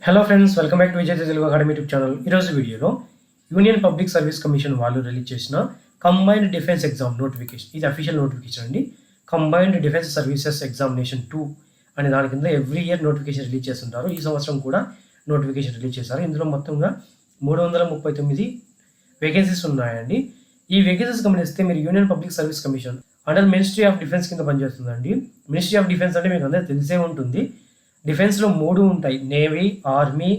Hello friends, welcome back to Vijay Telugu academy YouTube channel. ఈరోజు వీడియోలో union public service commission వాళ్ళు release చేసిన combined defence exam notification, ఇది official notification అండి. Combined defence services examination 2 అనే దాని కింద ఎవ్రీ ఇయర్ నోటిఫికేషన్ రిలీజ్ చేస్తుంటారు. ఈ సంవత్సరం కూడా నోటిఫికేషన్ రిలీజ్ చేశారు. ఇందులో మొత్తంగా 339 వేకెన్సీస్ ఉన్నాయండి. ఈ వేకెన్సీస్ గమనిస్తే మీరు union public service commission under ministry of defence కింద పనిచేస్తుందండి. మినిస్ట్రీ ఆఫ్ డిఫెన్స్ అంటే మీకు అందరూ తెలిసే ఉంటుంది. డిఫెన్స్లో 3 ఉంటాయి: నేవీ, ఆర్మీ,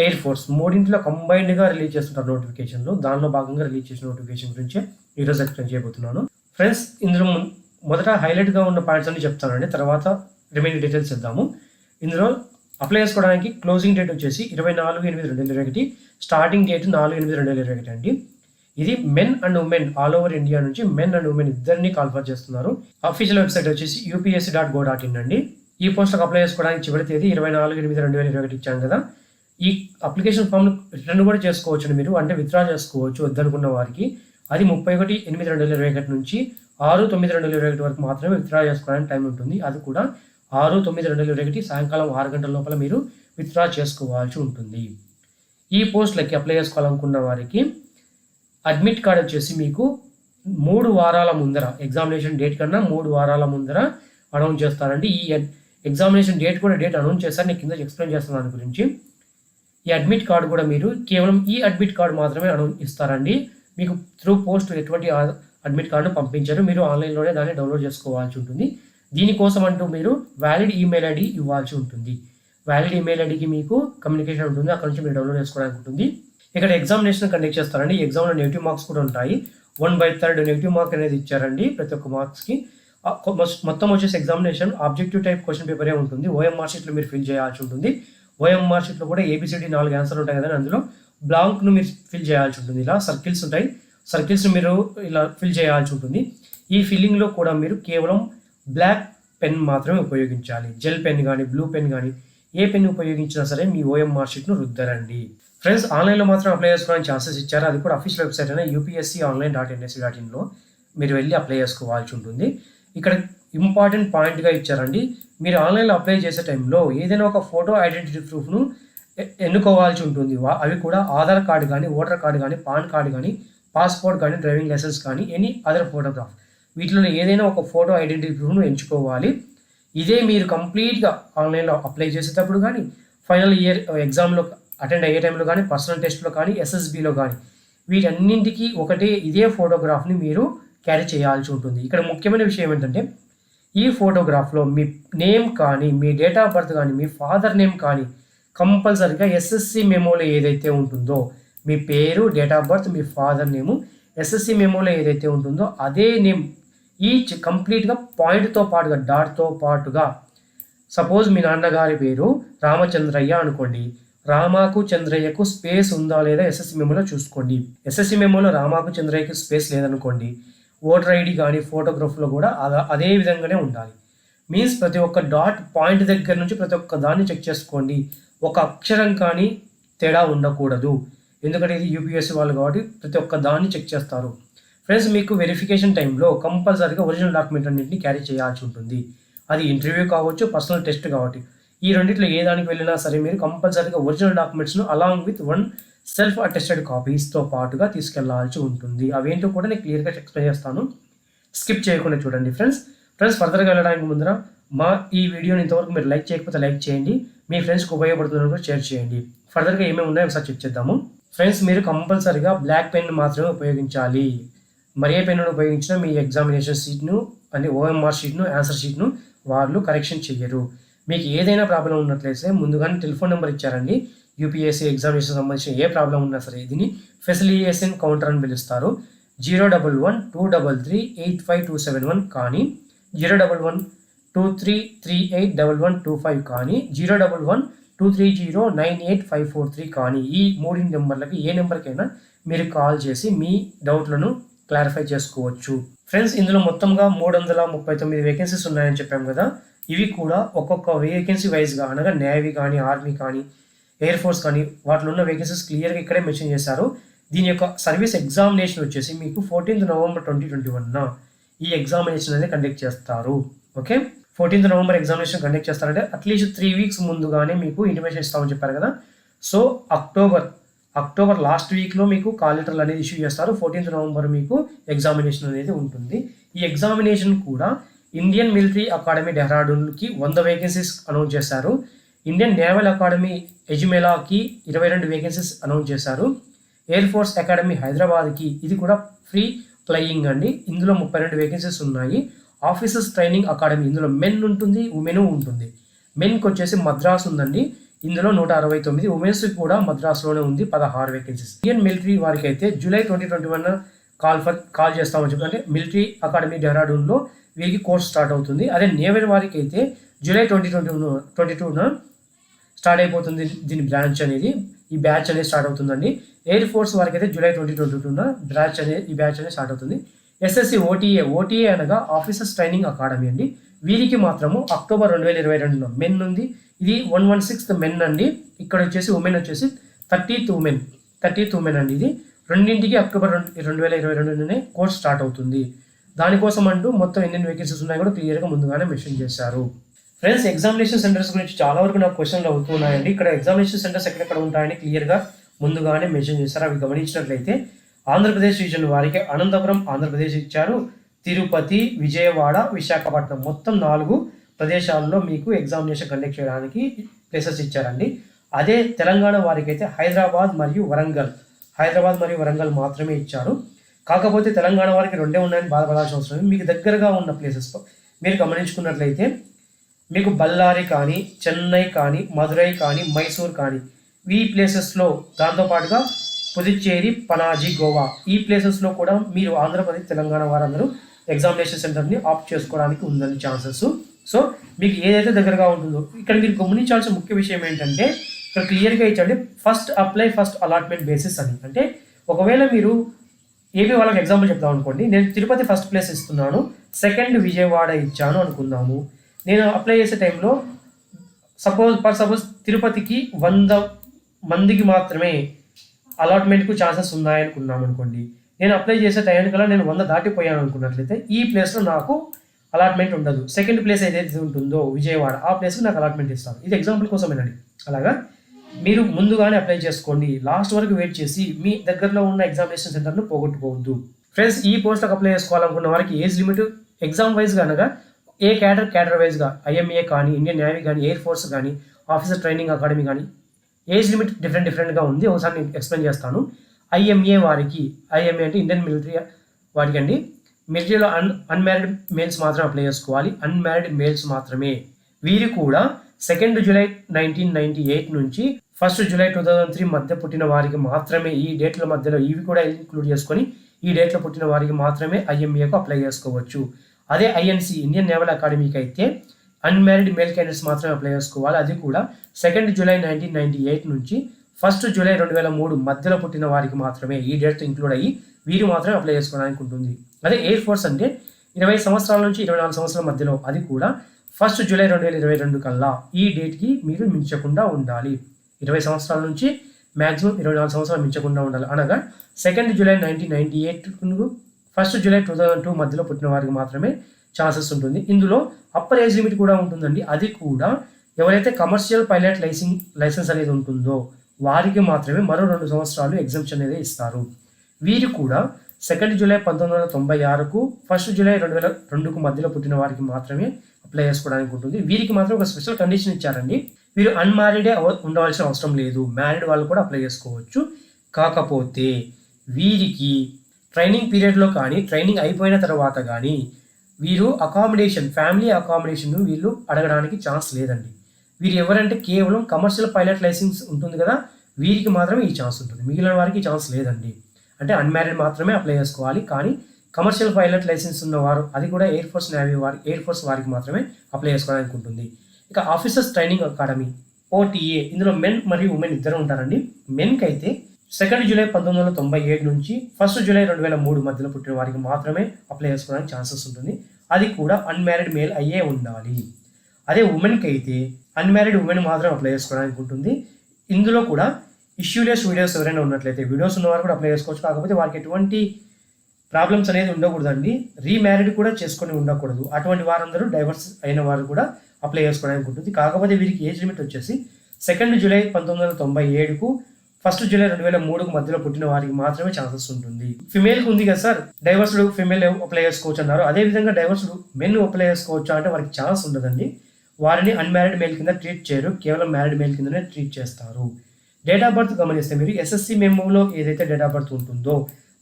ఎయిర్ ఫోర్స్. మూడింటిలో కంబైన్డ్గా రిలీజ్ చేస్తుంటారు నోటిఫికేషన్లు. దానిలో భాగంగా రిలీజ్ చేసిన నోటిఫికేషన్ గురించి ఈరోజు ఎక్స్ప్లెయిన్ చేయబోతున్నాను. ఫ్రెండ్స్, ఇందులో మొదట హైలైట్గా ఉన్న పాయింట్స్ అన్ని చెప్తానండి, తర్వాత రిమైనింగ్ డీటెయిల్స్ ఇద్దాము. ఇందులో అప్లై చేసుకోవడానికి క్లోజింగ్ డేట్ వచ్చేసి 24/8/2021, స్టార్టింగ్ డేట్ 4/8/2021 అండి. ఇది men and women all over India నుంచి మెన్ అండ్ ఉమెన్ ఇద్దరిని కాల్ఫర్ చేస్తున్నారు. అఫీషియల్ వెబ్సైట్ వచ్చేసి upsc.go.in అండి. ఈ పోస్టులకు అప్లై చేసుకోవడానికి చివరి తేదీ 24/8/2021 ఇచ్చాం కదా. ఈ అప్లికేషన్ ఫామ్ రిటర్న్ కూడా చేసుకోవచ్చు మీరు, అంటే విత్డ్రా చేసుకోవచ్చు వద్దనుకున్న వారికి. అది 31/8/2021 నుంచి 6/9/2021 వరకు మాత్రమే విత్డ్రా చేసుకోవడానికి టైం ఉంటుంది. అది కూడా 6/9/2021 సాయంకాలం 6 గంటల లోపల మీరు విత్డ్రా చేసుకోవాల్సి ఉంటుంది. ఈ పోస్టులకి అప్లై చేసుకోవాలనుకున్న వారికి అడ్మిట్ కార్డ్ వచ్చేసి మీకు 3 వారాల ముందర, ఎగ్జామినేషన్ డేట్ కన్నా 3 వారాల ముందర అనౌన్స్ చేస్తారండి. ఈ ఎగ్జామినేషన్ డేట్ అనౌన్స్ చేస్తారు. నేను కింద ఎక్స్ప్లెయిన్ చేస్తాను దాని గురించి. ఈ అడ్మిట్ కార్డు కూడా మీరు కేవలం ఈ అడ్మిట్ కార్డు మాత్రమే ఇస్తారండి. మీకు త్రూ పోస్ట్ ఎటువంటి అడ్మిట్ కార్డును పంపించారు. మీరు ఆన్లైన్లోనే దాన్ని డౌన్లోడ్ చేసుకోవాల్సి ఉంటుంది. దీనికోసం అంటూ మీరు వ్యాలిడ్ ఈమెయిల్ ఐడి ఇవ్వాల్సి ఉంటుంది. వ్యాలిడ్ ఈమెయిల్ ఐడికి మీకు కమ్యూనికేషన్ ఉంటుంది, అక్కడ నుంచి మీరు డౌన్లోడ్ చేసుకోవడానికి ఉంటుంది. ఇక్కడ ఎగ్జామినేషన్ కండక్ట్ చేస్తారండి. ఈ ఎగ్జామ్లో నెగిటివ్ మార్క్స్ కూడా ఉంటాయి. 1/3 నెగిటివ్ మార్క్ అనేది ఇచ్చారండి ప్రతి ఒక్క మార్క్స్కి. మొత్తం వచ్చేసి ఎగ్జామినేషన్ ఆబ్జెక్టివ్ టైప్ క్వశ్చన్ పేపరే ఉంటుంది. ఓఎంఆర్ షీట్లో మీరు ఫిల్ చేయాల్సి ఉంటుంది. ఓఎంఆర్ షీట్లో కూడా ABCD 4 ఆన్సర్లు ఉంటాయి కదా, అందులో బ్లాంక్ను మీరు ఫిల్ చేయాల్సి ఉంటుంది. ఇలా సర్కిల్స్ ఉంటాయి, సర్కిల్స్ని మీరు ఇలా ఫిల్ చేయాల్సి ఉంటుంది. ఈ ఫిల్లింగ్లో కూడా మీరు కేవలం బ్లాక్ పెన్ మాత్రమే ఉపయోగించాలి. జెల్ పెన్ కానీ బ్లూ పెన్ కానీ ఏ పెన్ ఉపయోగించినా సరే మీ ఓఎంఆర్ షీట్ను రుద్దరండి. ఫ్రెండ్స్, ఆన్లైన్లో మాత్రం అప్లై చేసుకోవడానికి ఛాన్సెస్ ఇచ్చారు. అది కూడా అఫీషియల్ వెబ్సైట్ అయినా upsconline.nsc.in మీరు వెళ్ళి అప్లై చేసుకోవాల్సి ఉంటుంది. ఇక్కడ ఇంపార్టెంట్ పాయింట్గా ఇచ్చారండి, మీరు ఆన్లైన్లో అప్లై చేసే టైంలో ఏదైనా ఒక ఫోటో ఐడెంటిటీ ప్రూఫ్ను ఎన్నుకోవాల్సి ఉంటుంది. అవి కూడా ఆధార్ కార్డు కానీ, ఓటర్ కార్డు కానీ, పాన్ కార్డు కానీ, పాస్పోర్ట్ కానీ, డ్రైవింగ్ లైసెన్స్ కానీ, ఎనీ అదర్ ఫోటోగ్రాఫ్, వీటిలో ఏదైనా ఒక ఫోటో ఐడెంటిటీ ప్రూఫ్ను ఎంచుకోవాలి. ఇదే మీరు కంప్లీట్గా ఆన్లైన్లో అప్లై చేసేటప్పుడు కానీ, ఫైనల్ ఇయర్ ఎగ్జామ్లో అటెండ్ అయ్యే టైంలో కానీ, పర్సనల్ టెస్ట్లో కానీ, SSBలో కానీ, వీటన్నింటికి ఒకటే ఇదే ఫోటోగ్రాఫ్ని మీరు క్యారీ చేయాల్సి ఉంటుంది. ఇక్కడ ముఖ్యమైన విషయం ఏంటంటే, ఈ ఫోటోగ్రాఫ్లో మీ నేమ్ కానీ, మీ డేట్ ఆఫ్ బర్త్ కానీ, మీ ఫాదర్ నేమ్ కానీ కంపల్సరీగా SSC మెమోలో ఏదైతే ఉంటుందో, మీ పేరు, date of birth, me father name SSC మెమోలో ఏదైతే ఉంటుందో అదే నేమ్ ఈచ్ కంప్లీట్గా పాయింట్తో పాటుగా, డాట్తో పాటుగా. సపోజ్ మీ నాన్నగారి పేరు రామచంద్రయ్య అనుకోండి, రామాకు చంద్రయ్యకు స్పేస్ ఉందా లేదా SSC మెమోలో చూసుకోండి. SSC మెమోలో రామాకు చంద్రయ్యకు స్పేస్ లేదనుకోండి, ఓటర్ ఐడి కానీ ఫోటోగ్రాఫ్లో కూడా అదే విధంగానే ఉండాలి. మీన్స్ ప్రతి ఒక్క డాట్ పాయింట్ దగ్గర నుంచి ప్రతి ఒక్క దాన్ని చెక్ చేసుకోండి. ఒక అక్షరం కానీ తేడా ఉండకూడదు, ఎందుకంటే ఇది UPSC వాళ్ళు కాబట్టి ప్రతి ఒక్క దాన్ని చెక్ చేస్తారు. ఫ్రెండ్స్, మీకు వెరిఫికేషన్ టైంలో కంపల్సరీగా ఒరిజినల్ డాక్యుమెంట్ అన్నింటినీ క్యారీ చేయాల్సి ఉంటుంది. అది ఇంటర్వ్యూ కావచ్చు, పర్సనల్ టెస్ట్ కాబట్టి, ఈ రెండిట్లో ఏ దానికి వెళ్ళినా సరే మీరు కంపల్సరీగా ఒరిజినల్ డాక్యుమెంట్స్ను అలాంగ్ విత్ 1 సెల్ఫ్ అటెస్టెడ్ కాపీస్తో పాటుగా తీసుకెళ్లాల్సి ఉంటుంది. అవేంటో కూడా నేను క్లియర్గా ఎక్స్ప్లెయిన్ చేస్తాను, స్కిప్ చేయకుండా చూడండి. ఫ్రెండ్స్, ఫర్దర్గా వెళ్ళడానికి ముందర మా ఈ వీడియోని ఇంతవరకు మీరు లైక్ చేయకపోతే లైక్ చేయండి, మీ ఫ్రెండ్స్కి ఉపయోగపడుతుందని కూడా షేర్ చేయండి. ఫర్దర్గా ఏమేమి ఉన్నాయో ఒకసారి చెక్ చేద్దాము. ఫ్రెండ్స్, మీరు కంపల్సరీగా బ్లాక్ పెన్ మాత్రమే ఉపయోగించాలి. మరి ఏ పెన్ను ఉపయోగించినా మీ ఎగ్జామినేషన్ షీట్ను, అంటే OMR షీట్ను, ఆన్సర్ షీట్ను వాళ్ళు కరెక్షన్ చెయ్యరు. మీకు ఏదైనా ప్రాబ్లం ఉన్నట్లయితే ముందుగానే టెలిఫోన్ నెంబర్ ఇచ్చారండి. UPSC ఎగ్జామినేషన్ సంబంధించిన ఏ ప్రాబ్లం ఉన్నా సరే దీన్ని ఫెసిలిటేషన్ కౌంటర్ అని పిలుస్తారు. 011-233-85271 కానీ, 011-2338-1125 కానీ, 011-230-98543 కానీ, ఈ 3 నెంబర్లకి ఏ నెంబర్కైనా మీరు కాల్ చేసి మీ డౌట్లను క్లారిఫై చేసుకోవచ్చు. ఫ్రెండ్స్, ఇందులో మొత్తంగా 339 వేకెన్సీస్ ఉన్నాయని చెప్పాం కదా. ఇవి కూడా ఒక్కొక్క వేకెన్సీ వైజ్గా, అనగా నేవీ కానీ, ఆర్మీ కానీ, ఎయిర్ ఫోర్స్ కానీ, వాటిలో ఉన్న వేకెన్సీస్ క్లియర్గా ఇక్కడే మెన్షన్ చేశారు. దీని యొక్క సర్వీస్ ఎగ్జామినేషన్ వచ్చేసి మీకు 14th నవంబర్ 2021 ఈ ఎగ్జామినేషన్ అనేది కండక్ట్ చేస్తారు. Okay, 14th November examination conduct చేస్తారంటే అట్లీస్ట్ 3 weeks ముందుగానే మీకు ఇంటిమేషన్ ఇస్తామని చెప్పారు కదా. సో అక్టోబర్ లాస్ట్ వీక్లో మీకు కాల్ లెటర్లు అనేది ఇష్యూ చేస్తారు. 14th నవంబర్ మీకు ఎగ్జామినేషన్ అనేది ఉంటుంది. ఈ ఎగ్జామినేషన్ కూడా ఇండియన్ మిలిటరీ అకాడమీ డెహ్రాడూన్కి 100 వేకెన్సీస్ అనౌన్స్ చేశారు. ఇండియన్ నేవల్ అకాడమీ ఎజ్మేలాకి 22 వేకెన్సీస్ అనౌన్స్ చేశారు. ఎయిర్ ఫోర్స్ అకాడమీ హైదరాబాద్కి ఇది కూడా ఫ్రీ ఫ్లయింగ్ అండి. ఇందులో 32 వేకెన్సీస్ ఉన్నాయి. ఆఫీసర్స్ ట్రైనింగ్ అకాడమీ ఇందులో మెన్ ఉంటుంది, ఉమెన్ ఉంటుంది. మెన్కి వచ్చేసి మద్రాస్ ఉందండి, ఇందులో 169. ఉమెన్స్ కూడా మద్రాసులోనే ఉంది, 16 వేకెన్సీస్. ఇండియన్ మిలిటరీ వారికి అయితే జూలై 2021 కాల్ చేస్తామని చెప్పి, అంటే మిలిటరీ అకాడమీ డెహ్రాడూన్లో వీరికి కోర్స్ స్టార్ట్ అవుతుంది. అదే నేవల్ వారికి అయితే జూలై 2022 స్టార్ట్ అయిపోతుంది దీని బ్రాంచ్ అనేది, ఈ బ్యాచ్ అనేది స్టార్ట్ అవుతుందండి. ఎయిర్ ఫోర్స్ వారికి అయితే జూలై 2022 ఈ బ్యాచ్ అనేది స్టార్ట్ అవుతుంది. ఎస్ఎస్సి ఓటీఏ అనగా ఆఫీసర్స్ ట్రైనింగ్ అకాడమీ అండి. వీరికి మాత్రము అక్టోబర్ 2022 మెన్ ఉంది. ఇది 116th మెన్ అండి. ఇక్కడ వచ్చేసి ఉమెన్ వచ్చేసి 30th ఉమెన్ అండి. ఇది రెండింటికి అక్టోబర్ 2022 కోర్స్ స్టార్ట్ అవుతుంది. దానికోసం అంటూ మొత్తం ఎన్ని వేకెన్సీస్ ఉన్నాయో కూడా క్లియర్గా ముందుగానే మెన్షన్ చేశారు. ఫ్రెండ్స్, ఎగ్జామినేషన్ సెంటర్స్ గురించి చాలా వరకు నాకు క్వశ్చన్లు అవుతున్నాయండి. ఇక్కడ ఎగ్జామినేషన్ సెంటర్స్ ఎక్కడెక్కడ ఉంటాయని క్లియర్గా ముందుగానే మెన్షన్ చేశారు. అవి గమనించినట్లయితే ఆంధ్రప్రదేశ్ రీజన్ వారికి అనంతపురం ఆంధ్రప్రదేశ్ ఇచ్చారు, తిరుపతి, విజయవాడ, విశాఖపట్నం మొత్తం 4 ప్రదేశాల్లో మీకు ఎగ్జామినేషన్ కండక్ట్ చేయడానికి ప్లేసెస్ ఇచ్చారండి. అదే తెలంగాణ వారికి అయితే హైదరాబాద్ మరియు వరంగల్ మాత్రమే ఇచ్చారు. కాకపోతే తెలంగాణ వారికి 2 ఉన్నాయని బాధపడాల్సిన అవసరం లేదు. మీకు దగ్గరగా ఉన్న ప్లేసెస్ మీరు గమనించుకున్నట్లయితే మీకు బళ్ళారి కానీ, చెన్నై కానీ, మదురై కానీ, మైసూర్ కానీ ఈ ప్లేసెస్లో, దాంతోపాటుగా పుదుచ్చేరి, పనాజీ, గోవా ఈ ప్లేసెస్లో కూడా మీరు ఆంధ్రప్రదేశ్, తెలంగాణ వారందరూ ఎగ్జామినేషన్ సెంటర్ని ఆప్ట్ చేసుకోవడానికి ఉందని ఛాన్సెస్. సో మీకు ఏదైతే దగ్గరగా ఉంటుందో, ఇక్కడ మీరు గమనించాల్సిన ముఖ్య విషయం ఏంటంటే ఇక్కడ క్లియర్గా ఇచ్చండి first apply first allotment basis అని. అంటే ఒకవేళ మీరు ఏపీ వాళ్ళకి ఎగ్జాంపుల్ చెప్తాం అనుకోండి, నేను తిరుపతి ఫస్ట్ ప్లేస్ ఇస్తున్నాను, సెకండ్ విజయవాడ ఇచ్చాను అనుకుందాము. నేను అప్లై చేసే టైంలో సపోజ్ తిరుపతికి 100 మందికి మాత్రమే అలాట్మెంట్కు ఛాన్సెస్ ఉన్నాయనుకున్నాం అనుకోండి. నేను అప్లై చేసే టైంకల్లా నేను 100 దాటిపోయాను అనుకున్నట్లయితే ఈ ప్లేస్లో నాకు అలాట్మెంట్ ఉండదు. సెకండ్ ప్లేస్ ఏదైతే ఉంటుందో విజయవాడ, ఆ ప్లేస్కి నాకు అలాట్మెంట్ ఇస్తారు. ఇది ఎగ్జాంపుల్ కోసమేనండి. అలాగా మీరు ముందుగానే అప్లై చేసుకోండి. లాస్ట్ వరకు వెయిట్ చేసి మీ దగ్గరలో ఉన్న ఎగ్జామినేషన్ సెంటర్ను పోగొట్టుకోవద్దు. ఫ్రెండ్స్, ఈ పోస్ట్లకు అప్లై చేసుకోవాలనుకున్న వారికి ఏజ్ లిమిట్ ఎగ్జామ్ వైజ్గా అనగా ఏ క్యాడర్ వైజ్గా ఐఎంఏ కానీ, ఇండియన్ నేవీ కానీ, ఎయిర్ ఫోర్స్ కానీ, ఆఫీసర్ ట్రైనింగ్ అకాడమీ కానీ ఏజ్ లిమిట్ డిఫరెంట్గా ఉంది. ఒకసారి నేను ఎక్స్ప్లెయిన్ చేస్తాను. ఐఎంఏ అంటే ఇండియన్ మిలిటరీ వారికి అండి, మిలిటరీలో అన్మ్యారీడ్ మేల్స్ మాత్రమే అప్లై చేసుకోవాలి, అన్మ్యారీడ్ మేల్స్ మాత్రమే. వీరు కూడా 2 జూలై 1998 నుంచి 1 జూలై 2003 మధ్య పుట్టిన వారికి మాత్రమే, ఈ డేట్ల మధ్యలో ఇవి కూడా ఇంక్లూడ్ చేసుకొని ఈ డేట్లో పుట్టిన వారికి మాత్రమే ఐఎంఏకు అప్లై చేసుకోవచ్చు. అదే ఐఎన్సి ఇండియన్ నేవల్ అకాడమీకి అయితే అన్మ్యారీడ్ మేల్ క్యాండిడేట్స్ మాత్రమే అప్లై చేసుకోవాలి. అది కూడా 2 జూలై 1998 నుంచి 1 జూలై 2003 మధ్యలో పుట్టిన వారికి మాత్రమే, ఈ డేట్తో ఇంక్లూడ్ అయ్యి వీరు మాత్రమే అప్లై చేసుకోవడానికి ఉంటుంది. అదే ఎయిర్ ఫోర్స్ అంటే 20 సంవత్సరాల నుంచి 24 సంవత్సరాల మధ్యలో, అది కూడా 1 జూలై 2022 కల్లా ఈ డేట్కి మీరు మించకుండా ఉండాలి. 20 సంవత్సరాల నుంచి మ్యాక్సిమం 24 సంవత్సరాలు మించకుండా ఉండాలి. అనగా 2 జూలై 1998 1 జూలై 2002 మధ్యలో పుట్టిన వారికి మాత్రమే ఛాన్సెస్ ఉంటుంది. ఇందులో అప్పర్ ఏజ్ లిమిట్ కూడా ఉంటుందండి. అది కూడా ఎవరైతే కమర్షియల్ పైలట్ లైసెన్స్ అనేది ఉంటుందో వారికి మాత్రమే మరో 2 సంవత్సరాలు ఎగ్జామ్షన్ అనేది ఇస్తారు. వీరు కూడా 2 జూలై 1996కు 1 జూలై 2002కు మధ్యలో పుట్టిన వారికి మాత్రమే అప్లై చేసుకోవడానికి ఉంటుంది. వీరికి మాత్రం ఒక స్పెషల్ కండిషన్ ఇచ్చారండి. వీరు అన్మ్యారీడే ఉండవలసిన అవసరం లేదు, మ్యారీడ్ వాళ్ళు కూడా అప్లై చేసుకోవచ్చు. కాకపోతే వీరికి ట్రైనింగ్ పీరియడ్లో కానీ, ట్రైనింగ్ అయిపోయిన తర్వాత కానీ వీరు ఫ్యామిలీ అకామిడేషన్ వీళ్ళు అడగడానికి ఛాన్స్ లేదండి. వీరు ఎవరంటే కేవలం కమర్షియల్ పైలట్ లైసెన్స్ ఉంటుంది కదా, వీరికి మాత్రమే ఈ ఛాన్స్ ఉంటుంది, మిగిలిన వారికి ఈ ఛాన్స్ లేదండి. అంటే అన్మ్యారీడ్ మాత్రమే అప్లై చేసుకోవాలి. కానీ కమర్షియల్ పైలట్ లైసెన్స్ ఉన్నవారు, అది కూడా ఎయిర్ ఫోర్స్ వారికి మాత్రమే అప్లై చేసుకోవడానికి ఉంటుంది. ఇక ఆఫీసర్స్ ట్రైనింగ్ అకాడమీ ఓటీఏ, ఇందులో మెన్ మరియు ఉమెన్ ఇద్దరు ఉంటారండి. మెన్కి అయితే 2 జూలై 1997 నుంచి 1 జూలై 2003 మధ్యలో పుట్టిన వారికి మాత్రమే అప్లై చేసుకోవడానికి ఛాన్సెస్ ఉంటుంది. అది కూడా అన్మ్యారీడ్ మేల్ అయ్యే ఉండాలి. అదే ఉమెన్కి అయితే అన్మ్యారీడ్ ఉమెన్ మాత్రం అప్లై చేసుకోవడానికి ఉంటుంది. ఇందులో కూడా ఇష్యూలెస్ వీడియోస్ ఎవరైనా ఉన్నట్లయితే, వీడియోస్ ఉన్నవారు కూడా అప్లై చేసుకోవచ్చు. కాకపోతే వారికి ఎటువంటి ప్రాబ్లమ్స్ అనేది ఉండకూడదండి. రీమ్యారీడ్ కూడా చేసుకొని ఉండకూడదు. అటువంటి వారందరూ డైవర్స్ అయిన వారు కూడా అప్లై చేసుకోవడానికి ఉంటుంది. కాకపోతే వీరికి ఏజ్ లిమిట్ వచ్చేసి 2 జూలై 1997కు 1 జూలై 2003కు మధ్యలో పుట్టిన వారికి మాత్రమే ఛాన్సెస్ ఉంటుంది. ఫిమేల్కి ఉంది కదా సార్, డైవర్స్డ్ ఫిమేల్ అప్లై చేసుకోవచ్చు అన్నారు. అదేవిధంగా డైవర్స్డ్ మెన్ అప్లై చేసుకోవచ్చు అంటే వారికి ఛాన్స్ ఉండదండి. వారిని అన్మ్యారీడ్ మేల్ కింద ట్రీట్ చేయరు, కేవలం మ్యారీడ్ మేల్ కిందనే ట్రీట్ చేస్తారు. డేట్ ఆఫ్ బర్త్ గమనిస్తే మీరు ఎస్ఎస్సి మెమోలో ఏదైతే డేట్ ఆఫ్ బర్త్ ఉంటుందో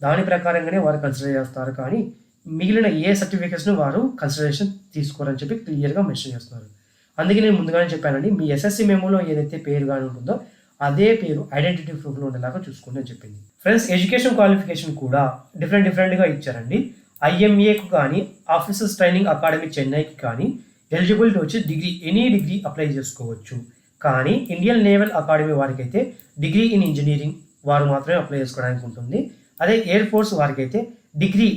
దాని ప్రకారంగానే వారు కన్సిడర్ చేస్తారు, కానీ మిగిలిన ఏ సర్టిఫికేట్స్ను వారు కన్సిడరేషన్ తీసుకోరని చెప్పి క్లియర్గా మెన్షన్ చేస్తున్నారు. అందుకే నేను ముందుగానే చెప్పానండి, మీ ఎస్ఎస్సి మెమోలో ఏదైతే పేరు కానీ ఉంటుందో అదే పేరు ఐడెంటిటీ ప్రూఫ్లో ఉండేలాగా చూసుకోండి అని చెప్పింది. ఫ్రెండ్స్, ఎడ్యుకేషన్ క్వాలిఫికేషన్ కూడా డిఫరెంట్గా ఇచ్చారండి. ఐఎంఏకు కానీ ఆఫీసర్స్ ట్రైనింగ్ అకాడమీ చెన్నైకి కానీ ఎలిజిబిలిటీ వచ్చి ఎనీ డిగ్రీ అప్లై చేసుకోవచ్చు. కానీ ఇండియన్ నేవల్ అకాడమీ వారికి అయితే డిగ్రీ ఇన్ ఇంజనీరింగ్ వారు మాత్రమే అప్లై చేసుకోవడానికి ఉంటుంది. అదే ఎయిర్ ఫోర్స్ వారికి అయితే డిగ్రీ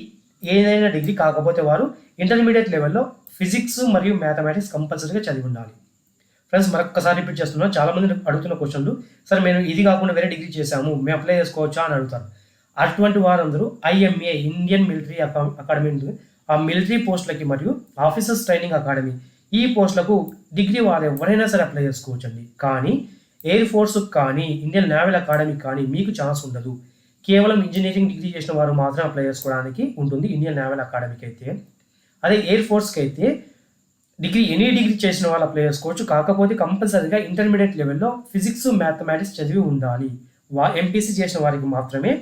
ఏదైనా డిగ్రీ కాకపోతే వారు ఇంటర్మీడియట్ లెవెల్లో ఫిజిక్స్ మరియు మ్యాథమెటిక్స్ కంపల్సరీగా చదివి ఉండాలి. ఫ్రెండ్స్, మరొకసారి రిపీట్ చేస్తున్నాం. చాలామంది అడుగుతున్న క్వశ్చన్లు, సార్ మేము ఇది కాకుండా వేరే డిగ్రీ చేశాము, మేము అప్లై చేసుకోవచ్చా అని అడుగుతారు. అటువంటి వారందరూ ఐఎంఏ ఇండియన్ మిలిటరీ అకాడమీ ఆ మిలిటరీ పోస్టులకి మరియు ఆఫీసర్స్ ట్రైనింగ్ అకాడమీ ఈ పోస్టులకు డిగ్రీ వారు ఎవరైనా సరే అప్లై చేసుకోవచ్చండి. కానీ ఎయిర్ ఫోర్స్కి కానీ ఇండియన్ నేవల్ అకాడమీ కానీ మీకు ఛాన్స్ ఉండదు. కేవలం ఇంజనీరింగ్ డిగ్రీ చేసిన వారు మాత్రం అప్లై చేసుకోవడానికి ఉంటుంది ఇండియన్ నేవల్ అకాడమీకి అయితే. అదే ఎయిర్ ఫోర్స్కి అయితే ఎనీ డిగ్రీ చేసిన వాళ్ళు అప్లై చేసుకోవచ్చు. కాకపోతే కంపల్సరీగా ఇంటర్మీడియట్ లెవెల్లో ఫిజిక్స్ మ్యాథమెటిక్స్ చదివి ఉండాలి. ఎంపీసీ చేసిన వారికి మాత్రమే.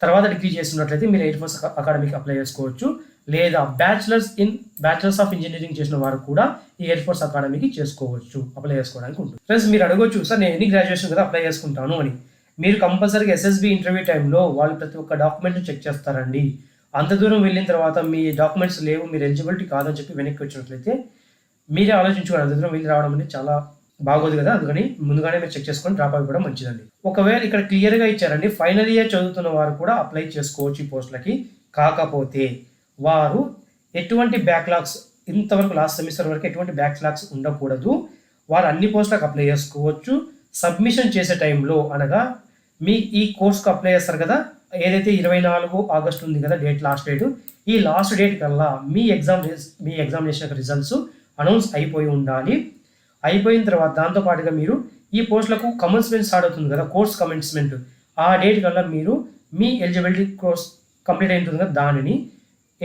తర్వాత డిగ్రీ చేస్తున్నట్లయితే మీరు ఎయిర్ ఫోర్స్ అకాడమీకి అప్లై చేసుకోవచ్చు. లేదా బ్యాచిలర్స్ ఆఫ్ ఇంజనీరింగ్ చేసిన వారు కూడా ఈ ఎయిర్ ఫోర్స్ అకాడమీకి అప్లై చేసుకోవడానికి ఉంటుంది. ఫ్రెండ్స్, మీరు అడగొచ్చు, సార్ నేను ఎన్ని గ్రాడ్యుయేషన్ కదా అప్లై చేసుకుంటాను అని. మీరు కంపల్సరీగా ఎస్ఎస్బి ఇంటర్వ్యూ టైంలో వాళ్ళు ప్రతి ఒక్క డాక్యుమెంట్ని చెక్ చేస్తారండి. అంత దూరం వెళ్ళిన తర్వాత మీ డాక్యుమెంట్స్ లేవు, మీరు ఎలిజిబిలిటీ కాదని చెప్పి వెనక్కి వచ్చినట్లయితే మీరే ఆలోచించుకోండి. అంత దూరం వెళ్ళి రావడం అనేది చాలా బాగోదు కదా. అందుకని ముందుగానే మీరు చెక్ చేసుకొని డ్రాప్ అయిపోవడం మంచిదండి. ఒకవేళ ఇక్కడ క్లియర్గా ఇచ్చారండి, ఫైనల్ ఇయర్ చదువుతున్న వారు కూడా అప్లై చేసుకోవచ్చు ఈ పోస్టులకి. కాకపోతే వారు ఎటువంటి బ్యాక్లాగ్స్ ఇంతవరకు లాస్ట్ సెమిస్టర్ వరకు ఎటువంటి బ్యాక్లాగ్స్ ఉండకూడదు. వారు అన్ని పోస్టులకు అప్లై చేసుకోవచ్చు. సబ్మిషన్ చేసే టైంలో అనగా మీ ఈ కోర్సుకు అప్లై చేస్తారు కదా, ఏదైతే 24 ఆగస్టు ఉంది కదా లాస్ట్ డేట్, ఈ లాస్ట్ డేట్ కల్లా మీ ఎగ్జామినేషన్ రిజల్ట్స్ అనౌన్స్ అయిపోయి ఉండాలి. అయిపోయిన తర్వాత దాంతోపాటుగా మీరు ఈ పోస్టులకు కమెన్స్మెంట్ స్టార్ట్ అవుతుంది కదా, కోర్స్ కమెన్స్మెంట్, ఆ డేట్ కల్లా మీరు మీ ఎలిజిబిలిటీ కోర్స్ కంప్లీట్ అయి ఉంటుంది కదా దానిని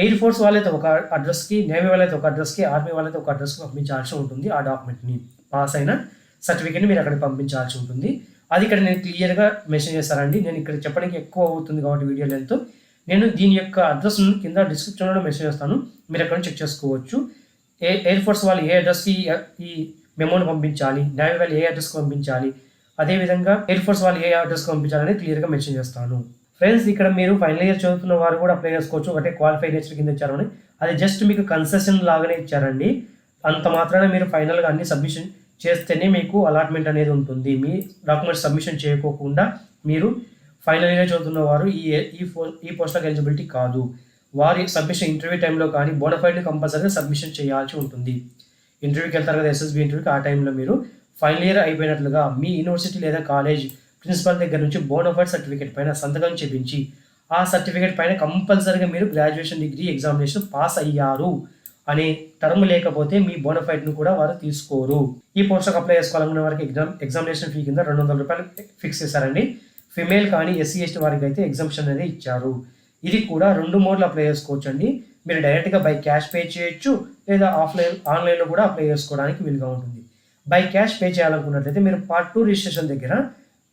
ఎయిర్ ఫోర్స్ వాళ్ళైతే ఒక అడ్రస్కి, నేవీ వాళ్ళైతే ఒక అడ్రస్కి, ఆర్మీ వాళ్ళైతే ఒక అడ్రస్కి పంపించాల్సి ఉంటుంది. ఆ డాక్యుమెంట్ని పాస్ అయిన సర్టిఫికేట్ని మీరు అక్కడికి పంపించాల్సి ఉంటుంది. అది ఇక్కడ నేను క్లియర్గా మెన్షన్ చేస్తానండి. నేను ఇక్కడ చెప్పడానికి ఎక్కువ అవుతుంది కాబట్టి వీడియో లెంత్, నేను దీని యొక్క అడ్రస్ కింద డిస్క్రిప్షన్లో మెన్షన్ చేస్తాను, మీరు అక్కడ చెక్ చేసుకోవచ్చు. ఎయిర్ ఫోర్స్ వాళ్ళు ఏ అడ్రస్కి ఈ మెమోని పంపించాలి, నేవీ వాళ్ళు ఏ అడ్రస్కి పంపించాలి, అదేవిధంగా ఎయిర్ ఫోర్స్ వాళ్ళు ఏ అడ్రస్కి పంపించాలని క్లియర్గా మెన్షన్ చేస్తాను. ఫ్రెండ్స్, ఇక్కడ మీరు ఫైనల్ ఇయర్ చదువుతున్న వారు కూడా అప్లై చేసుకోవచ్చు. ఒకటే క్వాలిఫైడ్ నేచర్ కింద ఇచ్చారు అని, అది జస్ట్ మీకు కన్సెషన్ లాగానే ఇచ్చారండి. అంత మాత్రాన మీరు ఫైనల్గా అన్ని సబ్మిషన్ చేస్తేనే మీకు అలాట్మెంట్ అనేది ఉంటుంది. మీ డాక్యుమెంట్స్ సబ్మిషన్ చేయకోకుండా మీరు ఫైనల్ ఇయర్ చదువుతున్న వారు ఈ పోస్టులకు ఎలిజిబిలిటీ కాదు. వారి సబ్మిషన్ ఇంటర్వ్యూ టైంలో కానీ బోనఫైడ్ని కంపల్సరీగా సబ్మిషన్ చేయాల్సి ఉంటుంది. ఇంటర్వ్యూకి వెళ్తారు కదా ఎస్ఎస్బి ఇంటర్వ్యూకి, ఆ టైంలో మీరు ఫైనల్ ఇయర్ అయిపోయినట్లుగా మీ యూనివర్సిటీ లేదా కాలేజ్ ప్రిన్సిపల్ దగ్గర నుంచి బోనఫైడ్ సర్టిఫికేట్ పైన సంతకం చేపించి ఆ సర్టిఫికేట్ పైన కంపల్సరీగా మీరు గ్రాడ్యుయేషన్ డిగ్రీ ఎగ్జామినేషన్ పాస్ అయ్యారు అనే టర్మ్ లేకపోతే మీ బోనఫైడ్ను కూడా వారు తీసుకోరు. ఈ పోస్టులకు అప్లై చేసుకోవాలనుకున్న వారికి ఎగ్జామినేషన్ ఫీ కింద 200 రూపాయలు ఫిక్స్ చేశారండి. ఫిమేల్ కానీ ఎస్సీ ఎస్టీ వారికి అయితే ఎగ్జామ్షన్ అనేది ఇచ్చారు. ఇది కూడా 2 మోడ్లు అప్లై చేసుకోవచ్చు అండి. మీరు డైరెక్ట్గా బై క్యాష్ పే చేయొచ్చు, లేదా ఆన్లైన్లో కూడా అప్లై చేసుకోవడానికి వీలుగా ఉంటుంది. బై క్యాష్ పే చేయాలనుకున్నట్లయితే మీరు పార్ట్ 2 రిజిస్ట్రేషన్ దగ్గర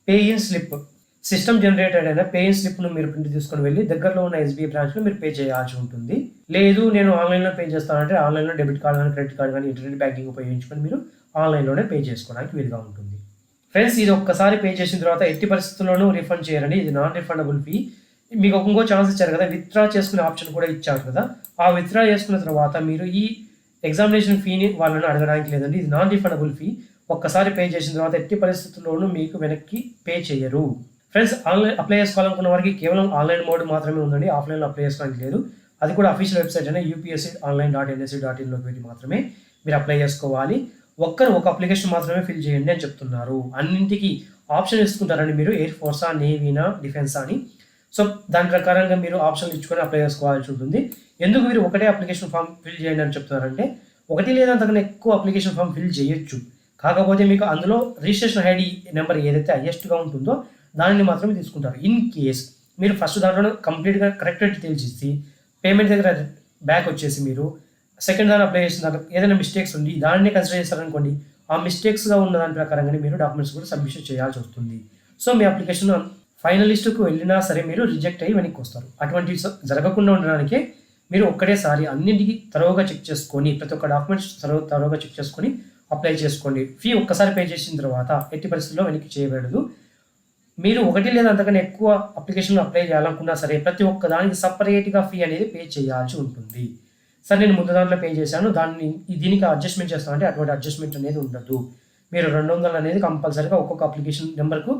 pay in slip, system generated అయిన పే ఇన్ స్లిప్ను మీరు ప్రింట్ తీసుకొని వెళ్ళి దగ్గరలో ఉన్న ఎస్బీఐ బ్రాంచ్లో మీరు పే చేయాల్సి ఉంటుంది. లేదు నేను ఆన్లైన్లో పే చేస్తానంటే ఆన్లైన్లో డెబిట్ కార్డ్ కానీ క్రెడిట్ కార్డ్ కానీ ఇంటర్నెట్ బ్యాంకింగ్ ఉపయోగించుకొని మీరు ఆన్లైన్లోనే పే చేసుకోవడానికి వీలుగా ఉంటుంది. ఫ్రెండ్స్, ఇది ఒక్కసారి పే చేసిన తర్వాత ఎట్టి పరిస్థితుల్లోనూ రిఫండ్ చేయరండి. ఇది నాన్ రిఫండబుల్ ఫీ. మీకు ఇంకో ఛాన్స్ ఇచ్చారు కదా, విత్డ్రా చేసుకునే ఆప్షన్ కూడా ఇచ్చారు కదా, ఆ విత్డ్రా చేసుకున్న తర్వాత మీరు ఈ ఎగ్జామినేషన్ ఫీని వాళ్ళని అడగడానికి లేదండి. ఇది నాన్ రిఫండబుల్ ఫీ. ఒక్కసారి పే చేసిన తర్వాత ఎట్టి పరిస్థితుల్లోనూ మీకు వెనక్కి పే చేయరు. ఫ్రెండ్స్, ఆన్లైన్ అప్లై చేసుకోవాలనుకున్న వారికి కేవలం ఆన్లైన్ మోడ్ మాత్రమే ఉందండి, ఆఫ్లైన్లో అప్లై చేసుకోవడానికి లేదు. అది కూడా అఫీషియల్ వెబ్సైట్ అయినా upsc.online.nsc.in.లోకి వెళ్ళి మాత్రమే మీరు అప్లై చేసుకోవాలి. ఒక అప్లికేషన్ మాత్రమే ఫిల్ చేయండి అని చెప్తున్నారు. అన్నింటికి ఆప్షన్ ఇస్తుంటారండి మీరు, ఎయిర్ ఫోర్సా, నేవీనా, డిఫెన్సా అని. సో దాని ప్రకారంగా మీరు ఆప్షన్లు ఇచ్చుకొని అప్లై చేసుకోవాల్సి ఉంటుంది. ఎందుకు మీరు ఒకటే అప్లికేషన్ ఫామ్ ఫిల్ చేయండి అని చెప్తున్నారంటే, ఒకటి లేదా అంతకన్నా ఎక్కువ అప్లికేషన్ ఫామ్ ఫిల్ చేయొచ్చు, కాకపోతే మీకు అందులో రిజిస్ట్రేషన్ ఐడి నెంబర్ ఏదైతే హైయెస్ట్గా ఉంటుందో దానిని మాత్రమే తీసుకుంటారు. ఇన్ కేస్ మీరు ఫస్ట్ దాంట్లో కంప్లీట్గా కరెక్ట్ డీటెయిల్స్ ఇచ్చి పేమెంట్ దగ్గర బ్యాక్ వచ్చేసి మీరు సెకండ్ దాన్ని అప్లై చేసిన దాంట్లో ఏదైనా మిస్టేక్స్ ఉండి దాన్ని కన్సిడర్ చేస్తారనుకోండి, ఆ మిస్టేక్స్గా ఉన్న దాని ప్రకారంగానే మీరు డాక్యుమెంట్స్ కూడా సబ్మిషన్ చేయాల్సి వస్తుంది. సో మీ అప్లికేషన్ ఫైనలిస్ట్కు వెళ్ళినా సరే మీరు రిజెక్ట్ అయ్యి వెనక్కి వస్తారు. అటువంటి జరగకుండా ఉండడానికే మీరు ఒక్కటేసారి అన్నింటికి తరోగా చెక్ చేసుకొని ప్రతి ఒక్క డాక్యుమెంట్స్ తరోగా చెక్ చేసుకొని అప్లై చేసుకోండి. ఫీ ఒక్కసారి పే చేసిన తర్వాత ఎట్టి పరిస్థితుల్లో వెనక్కి చేయబడదు. మీరు ఒకటి లేదా అంతకన్నా ఎక్కువ అప్లికేషన్లు అప్లై చేయాలనుకున్నా సరే ప్రతి ఒక్క దానికి సపరేట్గా ఫీ అనేది పే చేయాల్సి ఉంటుంది. సరే నేను ముందు దాంట్లో పే చేశాను, దీనికి అడ్జస్ట్మెంట్ చేస్తాను అంటే అటువంటి అడ్జస్ట్మెంట్ అనేది ఉండదు. మీరు 200 అనేది కంపల్సరీగా ఒక్కొక్క అప్లికేషన్ నెంబర్కు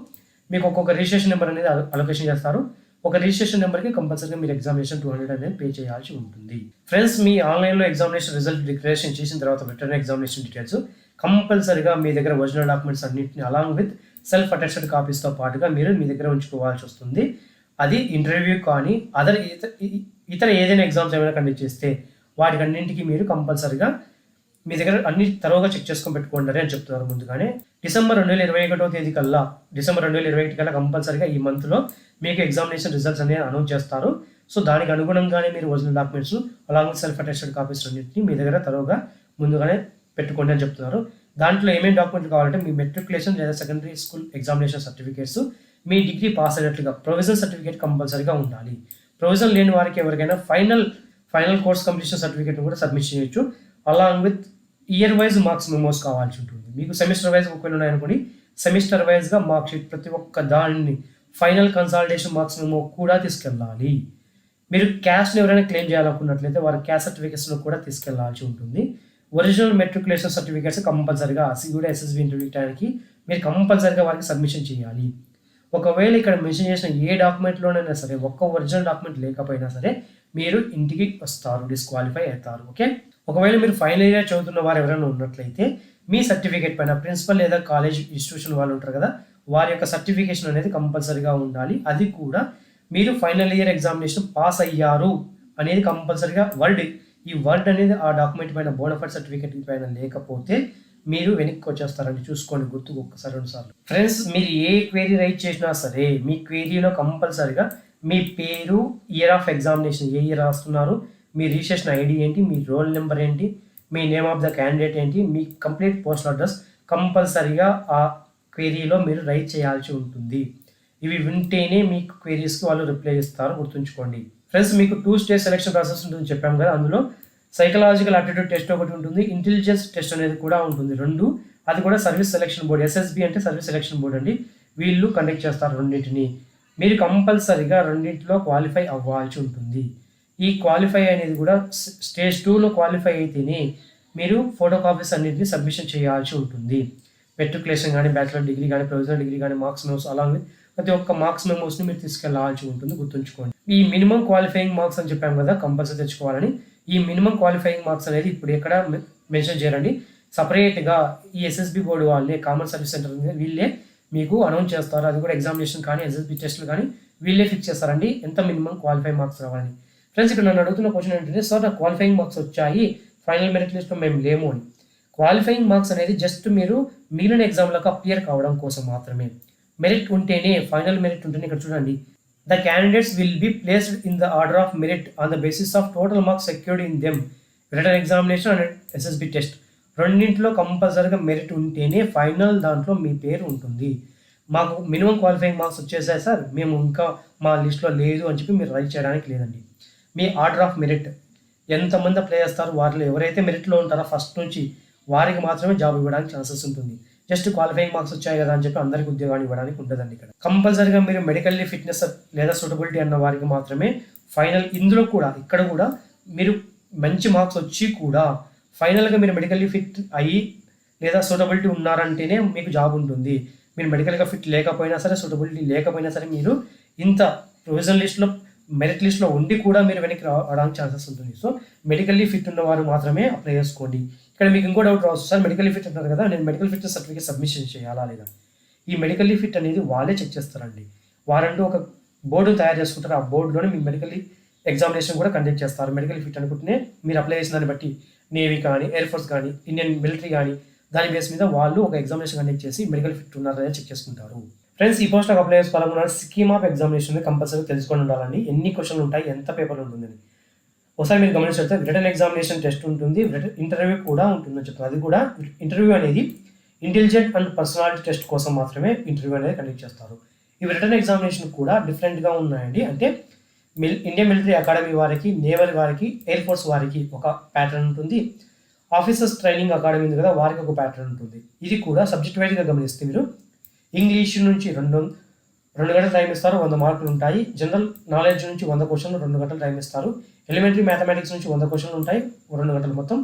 మీకు ఒక్కొక్క రిజిస్ట్రేషన్ నెంబర్ అనేది అలొకేషన్ చేస్తారు. ఒక రిజిస్ట్రేషన్ నెంబర్కి కంపల్సరీగా మీరు ఎగ్జామినేషన్ 200 అనేది పే చేయాల్సి ఉంటుంది. ఫ్రెండ్స్, మీ ఆన్లైన్లో ఎగ్జామినేషన్ రిజల్ట్ డిక్లరేషన్ చేసిన తర్వాత రిటర్న్ ఎగ్జామినేషన్ డీటెయిల్స్ కంపల్సరీగా మీ దగ్గర ఒరిజినల్ డాక్యుమెంట్స్ అన్నింటిని అలాంగ్ విత్ సెల్ఫ్ అటెస్టెడ్ కాపీస్తో పాటుగా మీరు మీ దగ్గర ఉంచుకోవాల్సి వస్తుంది. అది ఇంటర్వ్యూ కానీ ఇతర ఏదైనా ఎగ్జామ్స్ ఏమైనా కండక్ట్ చేస్తే వాటికన్నింటికి మీరు కంపల్సరీగా మీ దగ్గర అన్ని తరోగా చెక్ చేసుకొని పెట్టుకోండి అని చెప్తున్నారు ముందుగానే. డిసెంబర్ 2021 కల్లా కంపల్సరీగా ఈ మంత్లో మీకు ఎగ్జామినేషన్ రిజల్ట్స్ అనేది అనౌన్స్ చేస్తారు. సో దానికి అనుగుణంగానే మీరు original documents along with self attested copies అన్నింటినీ మీ దగ్గర తరోగా ముందుగానే పెట్టుకోండి అని చెప్తున్నారు. దాంట్లో ఏమేమి డాక్యుమెంట్లు కావాలంటే మీ మెట్రికులేషన్ లేదా సెకండరీ స్కూల్ ఎగ్జామినేషన్ సర్టిఫికేట్స్, మీ డిగ్రీ పాస్ అయినట్లుగా ప్రొవిజన్ సర్టిఫికేట్ కంపల్సరీగా ఉండాలి. ప్రొవిజన్ లేని వారికి ఎవరికైనా ఫైనల్ కోర్స్ కంప్లీషన్ సర్టిఫికేట్ కూడా సబ్మిట్ చేయొచ్చు. Along with ear wise marks memos కావాల్సి ఉంటుంది. మీకు సెమిస్టర్ వైజ్ ఒకవేళ ఉన్నాయనుకోండి, సెమిస్టర్ వైజ్గా మార్క్ షీట్ ప్రతి ఒక్క దాన్ని ఫైనల్ కన్సాలిడేషన్ మార్క్స్ మెమో కూడా తీసుకెళ్ళాలి. మీరు క్యాష్ని ఎవరైనా క్లెయిమ్ చేయాలనుకున్నట్లయితే వారి క్యాష్ సర్టిఫికేట్స్ను కూడా తీసుకెళ్లాల్సి ఉంటుంది. ఒరిజినల్ మెట్రికులేషన్ సర్టిఫికేట్స్ కంపల్సరీగా సిగ్యూడ ఎస్ఎస్బి ఇంటర్వ్యూ టైంకి మీరు కంపల్సరీగా వారికి సబ్మిషన్ చేయాలి. ఒకవేళ ఇక్కడ మెన్షన్ చేసిన ఏ డాక్యుమెంట్లోనైనా సరే ఒక్క ఒరిజినల్ డాక్యుమెంట్ లేకపోయినా సరే మీరు ఇంటికి వస్తారు, డిస్క్వాలిఫై అవుతారు. ఓకే, ఒకవేళ మీరు ఫైనల్ ఇయర్ చదువుతున్న వారు ఎవరైనా ఉన్నట్లయితే మీ సర్టిఫికేట్ పైన ప్రిన్సిపల్ లేదా కాలేజ్ ఇన్స్టిట్యూషన్ వాళ్ళు ఉంటారు కదా, వారి యొక్క సర్టిఫికేషన్ అనేది కంపల్సరీగా ఉండాలి. అది కూడా మీరు ఫైనల్ ఇయర్ ఎగ్జామినేషన్ పాస్ అయ్యారు అనేది కంపల్సరీగా ఈ వర్డ్ అనేది ఆ డాక్యుమెంట్ పైన బోనఫైడ్ సర్టిఫికేట్ పైన లేకపోతే మీరు వెనక్కి వచ్చేస్తారని చూసుకోండి, గుర్తుకు ఒక్కసారి 2 సార్లు. ఫ్రెండ్స్, మీరు ఏ క్వెరీ రైట్ చేసినా సరే మీ క్వెరీలో కంపల్సరీగా మీ పేరు, year of examination A year రాస్తున్నారు, మీ రిజిస్ట్రేషన్ ఐడి ఏంటి, మీ రోల్ నెంబర్ ఏంటి, మీ నేమ్ ఆఫ్ ద క్యాండిడేట్ ఏంటి, మీ కంప్లీట్ పోస్టల్ అడ్రస్ కంపల్సరీగా ఆ క్వెరీలో మీరు రైట్ చేయాల్సి ఉంటుంది. ఇవి వింటేనే మీకు క్వెరీస్కి వాళ్ళు రిప్లై ఇస్తారు, గుర్తుంచుకోండి. ఫ్రెండ్స్, మీకు 2 స్టేజ్ సెలక్షన్ ప్రాసెస్ ఉంటుంది చెప్పాము కదా, అందులో సైకలాజికల్ ఆప్టిట్యూడ్ టెస్ట్ ఒకటి ఉంటుంది, ఇంటెలిజెన్స్ టెస్ట్ అనేది కూడా ఉంటుంది 2. అది కూడా సర్వీస్ సెలక్షన్ బోర్డ్, ఎస్ఎస్బి అంటే సర్వీస్ సెలక్షన్ బోర్డ్ అండి, వీళ్ళు కండక్ట్ చేస్తారు రెండింటిని. మీరు కంపల్సరీగా రెండింటిలో క్వాలిఫై అవ్వాల్సి ఉంటుంది. ఈ క్వాలిఫై అనేది కూడా స్టేజ్ 2లో క్వాలిఫై అయితేనే మీరు ఫోటో కాపీస్ అన్నింటినీ సబ్మిషన్ చేయాల్సి ఉంటుంది. మెట్రికులేషన్ కానీ, బ్యాచిలర్ డిగ్రీ కానీ, ప్రొవిజనల్ డిగ్రీ కానీ, మార్క్స్ మెమోస్ అలాగే ప్రతి ఒక్క మార్క్స్ మెమోస్ని మీరు తీసుకెళ్లాల్సి ఉంటుంది, గుర్తుంచుకోండి. ఈ మినిమం క్వాలిఫైయింగ్ మార్క్స్ అని చెప్పాము కదా కంపల్సరీ తెచ్చుకోవాలని. ఈ మినిమం క్వాలిఫైయింగ్ మార్క్స్ అనేది ఇప్పుడు ఎక్కడ మెన్షన్ చేయరండి, సపరేట్గా ఈ ఎస్ఎస్బి బోర్డు వాళ్ళే, కామన్ సర్వీస్ సెంటర్ వీళ్ళే మీకు అనౌన్స్ చేస్తారు. అది కూడా ఎగ్జామినేషన్ కానీ ఎస్ఎస్బి టెస్టులు కానీ వీళ్ళే ఫిక్స్ చేస్తారండి ఎంత మినిమం క్వాలిఫైయింగ్ మార్క్స్ రావాలని. ఫ్రెండ్స్, ఇక్కడ నన్ను అడుగుతున్న క్వశ్చన్ ఏంటంటే, సార్ నాకు క్వాలిఫైయింగ్ మార్క్స్ వచ్చాయి, ఫైనల్ మెరిట్ లిస్ట్లో మేము లేము అని. క్వాలిఫైయింగ్ మార్క్స్ అనేది జస్ట్ మీరు మిగిలిన ఎగ్జామ్లకు అపియర్ కావడం కోసం మాత్రమే. మెరిట్ ఉంటేనే, ఫైనల్ మెరిట్ ఉంటేనే ఇక్కడ చూడండి, the candidates will be placed in the order of merit on the basis of total marks secured in them written examination and SSB test. రెండింటిలో కంపల్సరీగా మెరిట్ ఉంటేనే ఫైనల్ దాంట్లో మీ పేరు ఉంటుంది. మాకు మినిమం క్వాలిఫైయింగ్ మార్క్స్ వచ్చేసాయి సార్, మేము ఇంకా మా లిస్ట్లో లేదు అని చెప్పి మీరు రైట్ చేయడానికి లేదండి. మీ ఆర్డర్ ఆఫ్ మెరిట్ ఎంతమంది అప్లై చేస్తారు, వారిలో ఎవరైతే మెరిట్లో ఉంటారో ఫస్ట్ నుంచి వారికి మాత్రమే జాబ్ ఇవ్వడానికి ఛాన్సెస్ ఉంటుంది. జస్ట్ క్వాలిఫైయింగ్ మార్క్స్ వచ్చాయి కదా అని చెప్పి అందరికీ ఉద్యోగాన్ని ఇవ్వడానికి ఉండదండి. ఇక్కడ కంపల్సరీగా మీరు మెడికల్లీ ఫిట్నెస్ లేదా సూటబిలిటీ అన్న వారికి మాత్రమే ఫైనల్. ఇందులో కూడా ఇక్కడ కూడా మీరు మంచి మార్క్స్ వచ్చి కూడా ఫైనల్గా మీరు మెడికల్లీ ఫిట్ అయ్యి లేదా సూటబిలిటీ ఉన్నారంటేనే మీకు జాబ్ ఉంటుంది. మీరు మెడికల్గా ఫిట్ లేకపోయినా సరే, సూటబిలిటీ లేకపోయినా సరే, మీరు ఇంత ప్రొవిజనల్ లిస్ట్లో మెరిట్ లిస్ట్లో ఉండి కూడా మీరు వెనక్కి రావడానికి ఛాన్సెస్ ఉంటుంది. సో మెడికల్లీ ఫిట్ ఉన్నవారు మాత్రమే అప్లై చేసుకోండి. ఇక్కడ మీకు ఇంకో డౌట్ రావచ్చు, సార్ మెడికల్లీ ఫిట్ అంటారు కదా, నేను మెడికల్ ఫిట్నెస్ సర్టిఫికేట్ సబ్మిషన్ చేయాలా లేదా? ఈ మెడికల్లీ ఫిట్ అనేది వాళ్ళే చెక్ చేస్తారండి. వారంటూ ఒక బోర్డును తయారు చేసుకుంటారు, ఆ బోర్డులోనే మీ మెడికల్లీ ఎగ్జామినేషన్ కూడా కండక్ట్ చేస్తారు. మెడికల్ ఫిట్ అనుకుంటేనే మీరు అప్లై చేసిన దాన్ని బట్టి నేవీ కానీ, ఎయిర్ ఫోర్స్ కానీ, ఇండియన్ మిలిటరీ కానీ, దాని బేస్ మీద వాళ్ళు ఒక ఎగ్జామినేషన్ కండక్ట్ చేసి మెడికల్ ఫిట్ ఉన్నారో చెక్ చేసుకుంటారు. ఫ్రెండ్స్, ఈ పోస్ట్కి అప్లై చేసుకోవాలనుకున్న స్కీమ్ ఆఫ్ ఎగ్జామినేషన్ కంపల్సరీ తెలుసుకొని ఉండాలండి. ఎన్ని క్వశ్చన్లు ఉంటాయి, ఎంత పేపర్ ఉంటుందని ఒకసారి మీరు గమనించితే రిటన్ ఎగ్జామినేషన్ టెస్ట్ ఉంటుంది, ఇంటర్వ్యూ కూడా ఉంటుందని చెప్తారు. అది కూడా ఇంటర్వ్యూ అనేది ఇంటెలిజెంట్ అండ్ పర్సనాలిటీ టెస్ట్ కోసం మాత్రమే ఇంటర్వ్యూ అనేది కండక్ట్ చేస్తారు. ఇవి రిటన్ ఎగ్జామినేషన్ కూడా డిఫరెంట్గా ఉన్నాయండి. అంటే ఇండియన్ మిలిటరీ అకాడమీ వారికి, నేవల్ వారికి, ఎయిర్ ఫోర్స్ వారికి ఒక ప్యాటర్న్ ఉంటుంది. ఆఫీసర్స్ ట్రైనింగ్ అకాడమీ ఉంది కదా, వారికి ఒక ప్యాటర్న్ ఉంటుంది. ఇది కూడా సబ్జెక్ట్ వైజ్గా గమనిస్తే మీరు ఇంగ్లీష్ నుంచి 2 గంటలు టైం ఇస్తారు, 100 మార్కులు ఉంటాయి. జనరల్ నాలెడ్జ్ నుంచి 100 క్వశ్చన్లు 2 గంటలు టైం ఇస్తారు. ఎలిమెంటరీ మ్యాథమెటిక్స్ నుంచి 100 క్వశ్చన్లు ఉంటాయి, 2 గంటలు, మొత్తం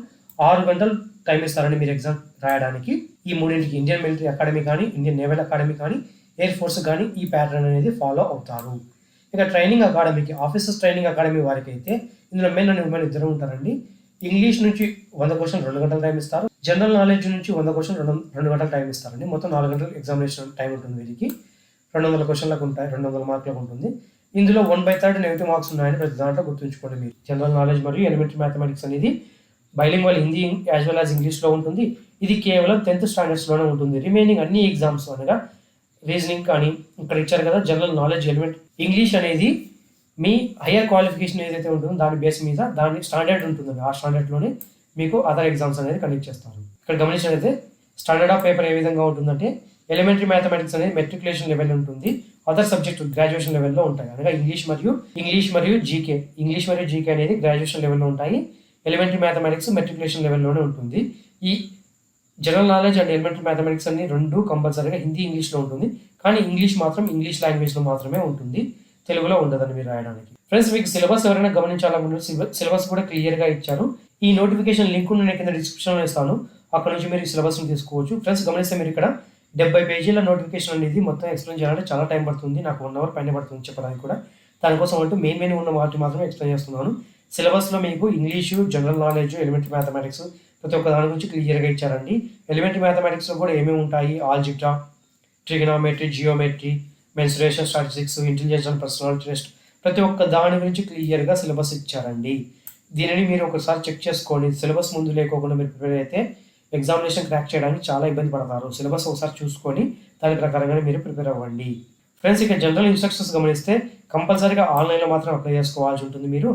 6 గంటలు టైం ఇస్తారండి మీరు ఎగ్జామ్ రాయడానికి. ఈ మూడింటికి ఇండియన్ మిలిటరీ అకాడమీ కానీ, ఇండియన్ నేవల్ అకాడమీ కానీ, ఎయిర్ ఫోర్స్ కానీ ఈ ప్యాటర్న్ అనేది ఫాలో అవుతారు. ఇక ట్రైనింగ్ అకాడమీకి, ఆఫీసర్స్ ట్రైనింగ్ అకాడమీ వారికి అయితే ఇందులో మెన్ అండ్ ఉమెన్ ఇద్దరు ఉంటారండి. ఇంగ్లీష్ నుంచి 100 క్వశ్చన్ 2 గంటలు టైం ఇస్తారు. జనరల్ నాలెడ్జ్ నుంచి 100 క్వశ్చన్ 2 గంటలు టైం ఇస్తారండి. మొత్తం 4 గంటలు ఎగ్జామినేషన్ టైం ఉంటుంది. వీరికి 200 క్వశ్చన్లకు ఉంటాయి, 200 మార్కులకు ఉంటుంది. ఇందులో 1/3 నెగిటివ్ మార్క్స్ ఉన్నాయని ప్రతి దాంట్లో గుర్తుంచుకోండి మీరు. జనరల్ నాలెడ్జ్ మరియు ఎలిమెంటరీ మ్యాథమెటిక్స్ అనేది bilingual Hindi as well as ఇంగ్లీష్లో ఉంటుంది. ఇది కేవలం 10th స్టాండర్డ్స్లోనే ఉంటుంది. రిమైనింగ్ అన్ని ఎగ్జామ్స్ అనగా రీజనింగ్ కానీ ఇక్కడ ఇచ్చారు కదా, జనరల్ నాలెడ్జ్, ఎలిమెంట్, ఇంగ్లీష్ అనేది మీ హయ్యర్ క్వాలిఫికేషన్ ఏదైతే ఉంటుందో దాని బేస్ మీద దాని స్టాండర్డ్ ఉంటుందండి. ఆ స్టాండర్డ్లోనే మీకు అదర్ ఎగ్జామ్స్ అనేది కండక్ట్ చేస్తారు. ఇక్కడ గమనించినట్లయితే స్టాండర్డ్ ఆఫ్ పేపర్ ఏ విధంగా ఉంటుందంటే ఎలిమెంటరీ మ్యాథమెటిక్స్ అనేది మెట్రికులేషన్ లెవెల్ ఉంటుంది. అదర్ సబ్జెక్ట్ గ్రాడ్యుయేషన్ లెవెల్లో ఉంటాయి. అనగా ఇంగ్లీష్ మరియు జీకే అనేది గ్రాడ్యుయేషన్ లెవెల్లో ఉంటాయి. ఎలిమెంటరీ మ్యాథమెటిక్స్ మెట్రికులేషన్ లెవెల్లోనే ఉంటుంది. ఈ general knowledge and elementary mathematics అన్ని 2 కంపల్సరీగా హిందీ ఇంగ్లీష్లో ఉంటుంది. కానీ ఇంగ్లీష్ మాత్రం ఇంగ్లీష్ లాంగ్వేజ్లో మాత్రమే ఉంటుంది, తెలుగులో ఉండదని మీరు రాయడానికి. ఫ్రెండ్స్, మీకు సిలబస్ ఎవరైనా గమనించాలనుకుంటే సిలబస్ కూడా క్లియర్గా ఇచ్చారు. ఈ నోటిఫికేషన్ లింక్ నేను కింద డిస్క్రిప్షన్లో ఇస్తాను, అక్కడ నుంచి మీరు ఈ సిలబస్ని తీసుకోవచ్చు. ఫ్రెండ్స్, గమనిస్తే మీరు ఇక్కడ 70 పేజీల నోటిఫికేషన్ అనేది మొత్తం ఎక్స్ప్లెయిన్ చేయాలంటే చాలా టైం పడుతుంది. నాకు 1 అవర్ పైన పడుతుంది చెప్పడానికి కూడా. దానికోసం అంటూ మెయిన్ ఉన్న వాటిని మాత్రమే ఎక్స్ప్లెయిన్ చేస్తున్నాను. సిలబస్లో మీకు English, general knowledge, elementary mathematics ప్రతి ఒక్క దాని గురించి క్లియర్గా ఇచ్చారండి. ఎలిమెంటరీ మ్యాథమెటిక్స్లో కూడా ఏమేమి ఉంటాయి, algebra, trigonometry, geometry, mensuration, statistics, intelligence and personality test ప్రతి ఒక్క దాని గురించి క్లియర్గా సిలబస్ ఇచ్చారండి. దీనిని మీరు ఒకసారి చెక్ చేసుకోండి. సిలబస్ ముందు లేకోకుండా మీరు ప్రిపేర్ అయితే ఎగ్జామినేషన్ క్రాక్ చేయడానికి చాలా ఇబ్బంది పడతారు. సిలబస్ ఒకసారి చూసుకొని దాని ప్రకారంగానే మీరు ప్రిపేర్ అవ్వండి. ఫ్రెండ్స్, ఇక జనరల్ ఇన్స్ట్రక్షన్స్ గమనిస్తే కంపల్సరీగా ఆన్లైన్లో మాత్రం అప్లై చేసుకోవాల్సి ఉంటుంది. మీరు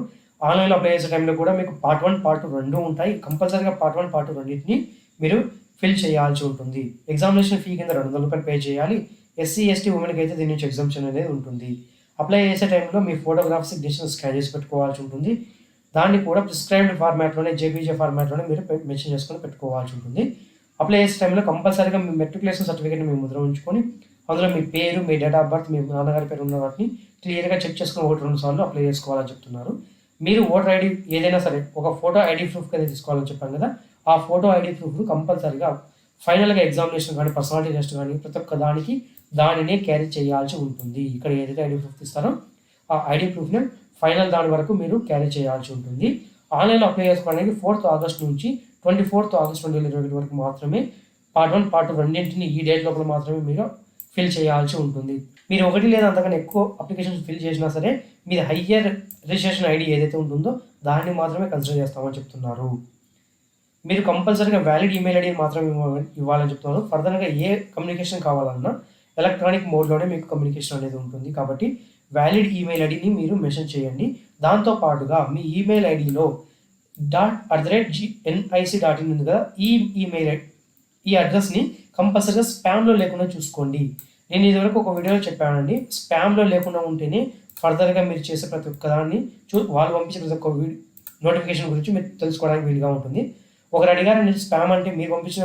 ఆన్లైన్లో అప్లై చేసే టైంలో కూడా మీకు పార్ట్ 1, పార్ట్ 2 2 ఉంటాయి. కంపల్సరీగా పార్ట్ 1, పార్ట్ 2 రెండింటిని మీరు ఫిల్ చేయాల్సి ఉంటుంది. ఎగ్జామినేషన్ ఫీ కింద 200 రూపాయలు పే చేయాలి. ఎస్సీ, ఎస్టీ ఉమెన్కి అయితే దీని నుంచి ఎగ్జామ్షన్ అనేది ఉంటుంది. అప్లై చేసే టైంలో మీ ఫోటోగ్రాఫ్స్ సిగ్నేచర్ స్కాన్ చేసి పెట్టుకోవాల్సి ఉంటుంది. దాన్ని కూడా ప్రిస్క్రైబ్డ్ ఫార్మాట్లోనే, జేపీజే ఫార్మాట్లోనే మీరు మెన్షన్ చేసుకొని పెట్టుకోవాల్సి ఉంటుంది. అప్లై చేసే టైంలో కంపల్సరీగా మీ మెట్రికులేషన్ సర్టిఫికేట్ని మీ ముద్ర ఉంచుకొని అందులో మీ పేరు, మీ డేట్ ఆఫ్ బర్త్, మీ నాన్నగారి పేరు ఉన్న వాటిని క్లియర్గా చెక్ చేసుకుని 1-2 సార్లు అప్లై చేసుకోవాలని చెప్తున్నారు. మీరు ఓటర్ ఐడి ఏదైనా సరే ఒక ఫోటో ఐడి ప్రూఫ్ కింద తీసుకోవాలని చెప్పాను కదా, ఆ ఫోటో ఐడి ప్రూఫ్ కంపల్సరీగా ఫైనల్గా ఎగ్జామినేషన్ కానీ, పర్సనాలిటీ టెస్ట్ కానీ ప్రతి ఒక్క దానినే క్యారీ చేయాల్సి ఉంటుంది. ఇక్కడ ఏదైతే ఐడి ప్రూఫ్ ఇస్తారో ఆ ఐడి ప్రూఫ్ని ఫైనల్ దాని వరకు మీరు క్యారీ చేయాల్సి ఉంటుంది. ఆన్లైన్లో అప్లై చేసుకోవడానికి 4th ఆగస్ట్ నుంచి 24th ఆగస్ట్ 2021 వరకు మాత్రమే పార్ట్ 1, పార్ట్ 2 రెండింటిని ఈ డేట్ లోపల మాత్రమే మీరు ఫిల్ చేయాల్సి ఉంటుంది. మీరు 1 లేదా అంతకన్నా ఎక్కువ అప్లికేషన్స్ ఫిల్ చేసినా సరే మీది హయ్యర్ రిజిస్ట్రేషన్ ఐడి ఏదైతే ఉంటుందో దాన్ని మాత్రమే కన్సిడర్ చేస్తామని చెప్తున్నారు. మీరు కంపల్సరీగా వ్యాలిడ్ ఈమెయిల్ ఐడి మాత్రమే ఇవ్వాలని చెప్తున్నారు. ఫర్దర్గా ఏ కమ్యూనికేషన్ కావాలన్నా ఎలక్ట్రానిక్ మోడ్లోనే మీకు కమ్యూనికేషన్ అనేది ఉంటుంది. కాబట్టి వ్యాలిడ్ ఈమెయిల్ ఐడిని మీరు మెన్షన్ చేయండి. దాంతోపాటుగా మీ ఈమెయిల్ ఐడిలో .@gnic.in ఉంది కదా, ఈ అడ్రస్ని కంపల్సరీగా స్పామ్లో లేకుండా చూసుకోండి. నేను ఇదివరకు ఒక వీడియోలో చెప్పానండి, స్పామ్లో లేకుండా ఉంటేనే ఫర్దర్గా మీరు చేసే ప్రతి ఒక్క దాన్ని వాళ్ళు పంపించే ప్రతి ఒక్క నోటిఫికేషన్ గురించి మీరు తెలుసుకోవడానికి వీలుగా ఉంటుంది. ఒకరు అడిగారు, నేను స్పామ్ అంటే మీరు పంపించిన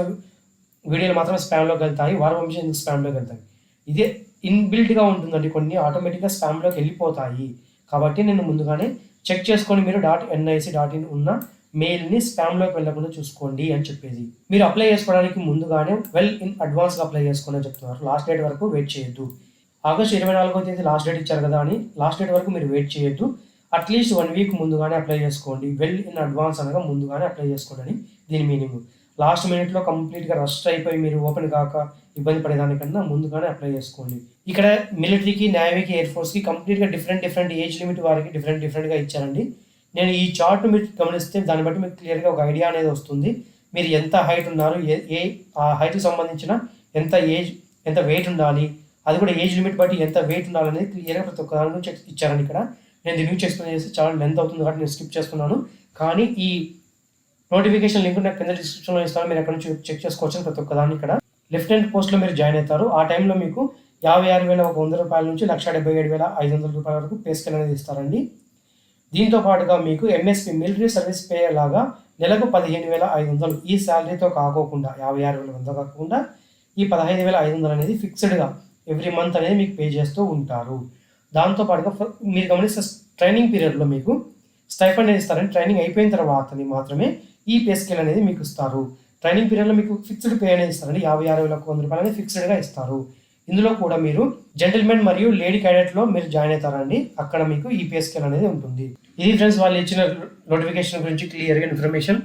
వీడియోలు మాత్రం స్పామ్లోకి వెళ్తాయి, వారు పంపించిన స్పామ్లోకి వెళ్తాయి. ఇదే ఇన్బిల్ట్గా ఉంటుందండి, కొన్ని ఆటోమేటిక్గా స్పామ్లోకి వెళ్ళిపోతాయి. కాబట్టి నేను ముందుగానే చెక్ చేసుకొని మీరు .nic.in ఉన్న మెయిల్ని స్పామ్లోకి వెళ్ళకుండా చూసుకోండి అని చెప్పేది. మీరు అప్లై చేసుకోవడానికి ముందుగానే ఇన్ అడ్వాన్స్గా అప్లై చేసుకోండి అని చెప్తున్నారు. లాస్ట్ డేట్ వరకు వెయిట్ చేయొద్దు. ఆగస్టు 24వ తేదీ లాస్ట్ డేట్ ఇచ్చారు కదా అని లాస్ట్ డేట్ వరకు మీరు వెయిట్ చేయొద్దు. అట్లీస్ట్ 1 వీక్ ముందుగానే అప్లై చేసుకోండి. ఇన్ అడ్వాన్స్ అనగా ముందుగానే అప్లై చేసుకోండి అని దీని మీనింగ్. లాస్ట్ మినిట్లో కంప్లీట్గా రష్ అయిపోయి మీరు ఓపెన్ కాక ఇబ్బంది పడేదానికన్నా ముందుగానే అప్లై చేసుకోండి. ఇక్కడ మిలిటరీకి, నేవీకి, ఎయిర్ ఫోర్స్కి కంప్లీట్గా డిఫరెంట్ ఏజ్ లిమిట్ వారికి డిఫరెంట్గా ఇచ్చారండి. నేను ఈ చార్ట్ మీరు గమనిస్తే దాన్ని బట్టి మీకు క్లియర్గా ఒక ఐడియా అనేది వస్తుంది. మీరు ఎంత హైట్ ఉన్నారు, ఆ హైట్కి సంబంధించిన ఎంత వెయిట్ ఉండాలి, అది కూడా ఏజ్ లిమిట్ బట్టి ఎంత వెయిట్ ఉండాలనేది క్లియర్గా ప్రతి ఒక్క దాని గురించి ఇచ్చారండి. ఇక్కడ నేను దీని గురించి ఎక్స్ప్లెయిన్ చేస్తే చాలా లెంత్ అవుతుంది కాబట్టి నేను స్కిప్ చేస్తున్నాను. కానీ ఈ నోటిఫికేషన్ లింక్ నాకు కింద డిస్క్రిప్షన్లో ఇస్తాను, మీరు ఎక్కడ నుంచి చెక్ చేసుకోవచ్చు. ప్రతి ఒక్క దాన్ని ఇక్కడ లెఫ్టినెంట్ పోస్ట్లో మీరు జాయిన్ అవుతారు. ఆ టైంలో మీకు 56,100 రూపాయల నుంచి 1,77,500 రూపాయల వరకు పే స్కేల్ అనేది ఇస్తారండి. దీంతో పాటుగా మీకు ఎంఎస్పి మిలిటరీ సర్వీస్ పే లాగా నెలకు 15,500 ఈ శాలరీతో కాకోకుండా 56,100 కాకుండా ఈ 15,500 అనేది ఫిక్స్డ్గా ఎవ్రీ మంత్ అనేది మీకు పే చేస్తూ ఉంటారు. దాంతోపాటుగా మీరు గమనిస్తే ట్రైనింగ్ పీరియడ్లో మీకు స్టైఫండ్ అనేది ఇస్తారని, ట్రైనింగ్ అయిపోయిన తర్వాత మాత్రమే ఈ పే స్కేల్ అనేది మీకు ఇస్తారు. ట్రైనింగ్ పీరియడ్లో మీకు ఫిక్స్డ్ పే అనేది ఇస్తారండి. 56,100 రూపాయలు అనేది ఫిక్స్డ్గా ఇస్తారు. ఇందులో కూడా మీరు జెంటిల్మెన్ మరియు లేడీ క్యాడెట్లో మీరు జాయిన్ అవుతారండి. అక్కడ మీకు ఈ పే స్కేల్ అనేది ఉంటుంది. ఇది ఫ్రెండ్స్ వాళ్ళు ఇచ్చిన నోటిఫికేషన్ గురించి క్లియర్గా ఇన్ఫర్మేషన్.